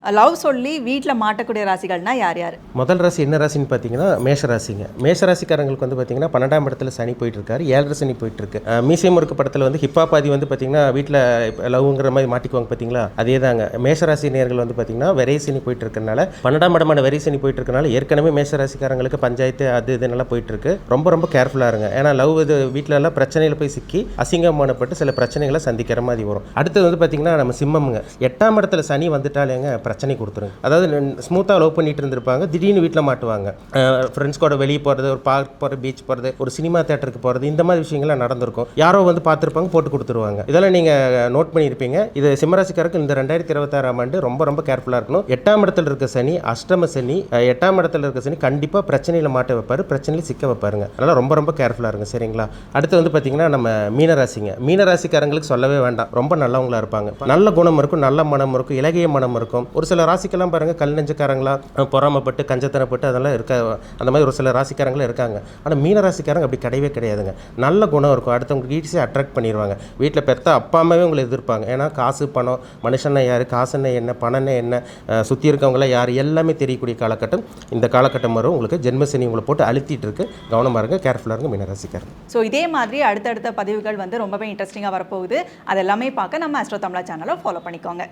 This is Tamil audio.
லவ் சொல்லி வீட்டில் மாட்டக்கூடிய ராசிகள்னா யார் யார்? முதல் ராசி என்ன ராசின்னு பார்த்தீங்கன்னா மேஷ ராசிங்க. மேஷ ராசிக்காரங்களுக்கு வந்து பார்த்தீங்கன்னா 12ஆம் இடத்துல சனி போயிட்டு இருக்காரு, 7.5 சனி போயிட்டு இருக்கு. மீசை முறுக்கு படத்தில் வந்து ஹிப்பாபாதி வந்து பார்த்தீங்கன்னா வீட்டில் லவ்ங்கிற மாதிரி மாட்டிக்குவாங்க பார்த்தீங்களா, அதே தாங்க. மேஷ ராசி நேர்கள் வந்து பார்த்தீங்கன்னா விரை சனி போயிட்டு இருக்கனால 12ஆம் இடமான விரை சனி போயிட்டு இருக்கனால ஏற்கனவே மேஷ ராசிக்காரங்களுக்கு பஞ்சாயத்து அது இதெல்லாம் போயிட்டு இருக்கு. ரொம்ப ரொம்ப கேர்ஃபுல்லாக இருங்க. ஏன்னா லவ் இது வீட்டில எல்லாம் பிரச்சனையில் போய் சிக்கி அசிங்கமானப்பட்டு சில பிரச்சனைகளை சந்திக்கிற மாதிரி வரும். அடுத்தது வந்து பார்த்தீங்கன்னா நம்ம சிம்மம்ங்க. 8ஆம் இடத்துல சனி வந்துட்டாலேங்க பிரச்சனை கொடுத்துருங்க. அதாவது ஸ்மூத்தாக லவ் பண்ணிட்டு இருந்திருப்பாங்க, திடீர்னு வீட்டில் மாட்டுவாங்க. ஃப்ரெண்ட்ஸ் கூட வெளியே போகிறது, ஒரு பார்க் போகிறது, பீச் போகிறது, ஒரு சினிமா தேட்டருக்கு போகிறது, இந்த மாதிரி விஷயங்கள்லாம் நடந்திருக்கும். யாரோ வந்து பார்த்துருப்பாங்க, போட்டு கொடுத்துருவாங்க. இதெல்லாம் நீங்கள் நோட் பண்ணியிருப்பீங்க. இது சிம்மராசிக்காரருக்கு இந்த 2026ஆம் ஆண்டு ரொம்ப ரொம்ப கேர்ஃபுல்லாக இருக்கணும். 8ஆம் இடத்துல இருக்க சனி அஷ்டம சனி. 8ஆம் இடத்துல இருக்க சனி கண்டிப்பாக பிரச்சனையில் மாட்ட வைப்பார், பிரச்சனையில் சிக்க வைப்பாருங்க. அதனால் ரொம்ப ரொம்ப கேர்ஃபுல்லாக இருங்க, சரிங்களா? அடுத்து வந்து பார்த்தீங்கன்னா நம்ம மீனராசிங்க. மீனராசிக்காரங்களுக்கு சொல்லவே வேண்டாம், ரொம்ப நல்லவங்களா இருப்பாங்க. நல்ல குணம் இருக்கும், நல்ல மனம் இருக்கும், இலகிய மனம் இருக்கும். ஒரு சில ராசிக்கெல்லாம் பாருங்கள், கல் நெஞ்சக்காரங்களா பொறாமப்பட்டு கஞ்சத்தனப்பட்டு அதெல்லாம் இருக்க, அந்த மாதிரி ஒரு சில ராசிக்காரங்களும் இருக்காங்க. ஆனால் மீன ராசிக்காரங்க அப்படி கிடையவே கிடையாதுங்க. நல்ல குணம் இருக்கும், அடுத்தவங்களுக்கு ஈஸியாக அட்ராக்ட் பண்ணிடுவாங்க. வீட்டில் பெற்ற அப்பா அம்மாவே உங்களை எதிர்ப்பாங்க. ஏன்னா காசு பணம், மனுஷன்னா யார், காசுன்னா என்ன, பணம்னா என்ன, சுற்றி இருக்கவங்களாம் யார், எல்லாமே தெரியக்கூடிய காலகட்டம் இந்த காலகட்டம் வரும். உங்களுக்கு ஜென்மசனி உங்களை போட்டு அழுத்திட்டு இருக்கு. கவனமாக இருங்க, கேர்ஃபுல்லாக இருங்க மீனராசிக்காரங்க. ஸோ இதே மாதிரி அடுத்தடுத்த பதிவுகள் வந்து ரொம்பவே இன்ட்ரெஸ்டிங்காக வரப்போகுது. அதெல்லாமே பார்க்க நம்ம ஆஸ்ட்ரோ தமிழா சேனலை ஃபாலோ பண்ணிக்கோங்க.